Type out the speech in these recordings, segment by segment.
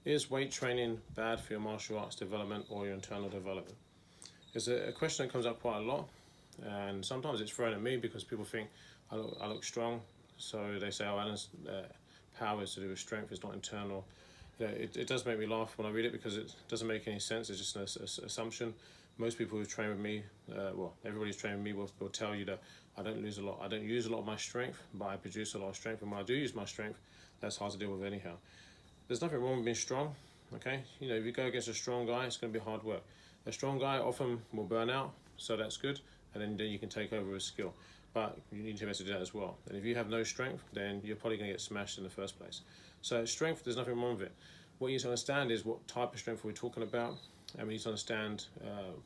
Is weight training bad for your martial arts development or your internal development? It's a question that comes up quite a lot, and sometimes it's thrown at me because people think I look strong, so they say, oh, Alan's power is to do with strength, it's not internal. It does make me laugh when I read it because it doesn't make any sense. It's just an assumption. Most people who train with me, well, everybody who's trained with me will tell you that I don't use a lot of my strength, but I produce a lot of strength. And when I do use my strength, that's hard to deal with anyhow. There's nothing wrong with being strong, okay? If you go against a strong guy, it's going to be hard work. A strong guy often will burn out, so that's good, and then you can take over with skill. But you need to be able to do that as well. And if you have no strength, then you're probably going to get smashed in the first place. So strength, there's nothing wrong with it. What you need to understand is what type of strength we're talking about, and we need to understand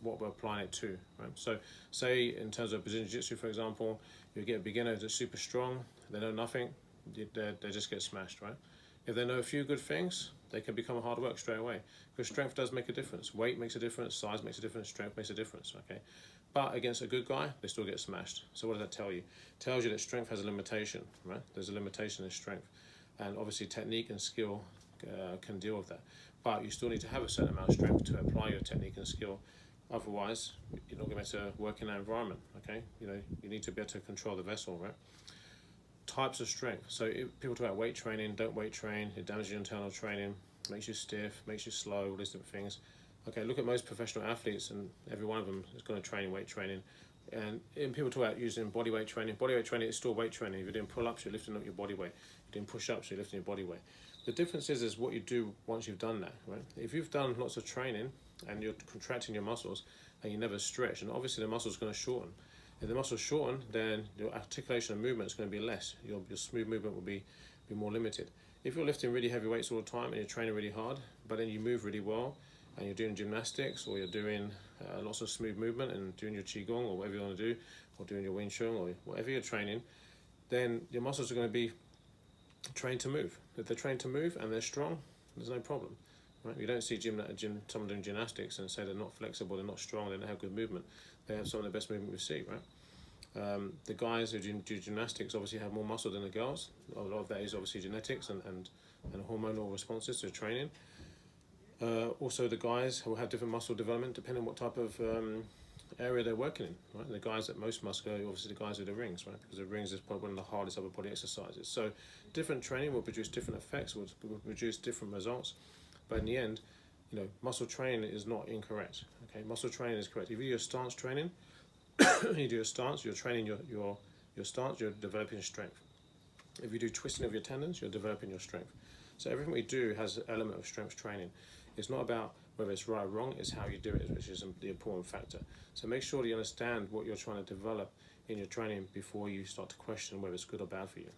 what we're applying it to, right? So say in terms of Brazilian Jiu-Jitsu, for example, you get a beginner that's super strong, they know nothing, they just get smashed, right? If they know a few good things, they can become hard work straight away. Because strength does make a difference. Weight makes a difference, size makes a difference, strength makes a difference, okay? But against a good guy, they still get smashed. So what does that tell you? It tells you that strength has a limitation, right? There's a limitation in strength. And obviously technique and skill can deal with that. But you still need to have a certain amount of strength to apply your technique and skill. Otherwise, you're not going to be able to work in that environment, okay? You need to be able to control the vessel, right? Types of strength. So if people talk about weight training, don't weight train, it damages your internal training, makes you stiff, makes you slow, all these different things. Okay, look at most professional athletes, and every one of them is going to train weight training. And people talk about using body weight training. Body weight training is still weight training. If you're doing pull-ups, you're lifting up your body weight. You're doing push-ups, you're lifting your body weight. The difference is what you do once you've done that, right? If you've done lots of training and you're contracting your muscles and you never stretch, and obviously the muscle's going to shorten. If the muscles shorten, then your articulation and movement is going to be less. Your smooth movement will be more limited. If you're lifting really heavy weights all the time and you're training really hard, but then you move really well, and you're doing gymnastics, or you're doing lots of smooth movement and doing your qigong or whatever you want to do, or doing your Wing Chun or whatever you're training, then your muscles are going to be trained to move. If they're trained to move and they're strong, there's no problem. Right? You don't see someone doing gymnastics and say they're not flexible, they're not strong, they don't have good movement. They have some of the best movement we see, right? The guys who do gymnastics obviously have more muscle than the girls. A lot of that is obviously genetics and hormonal responses to training. Also, the guys will have different muscle development depending on what type of area they're working in. Right? The guys that most muscular, obviously the guys with the rings, right? Because the rings is probably one of the hardest upper body exercises. So different training will produce different effects, will produce different results. But in the end, muscle training is not incorrect. Okay, muscle training is correct. If you do your stance training, you do your stance, you're training your stance, you're developing strength. If you do twisting of your tendons, you're developing your strength. So everything we do has an element of strength training. It's not about whether it's right or wrong, it's how you do it, which is the important factor. So make sure that you understand what you're trying to develop in your training before you start to question whether it's good or bad for you.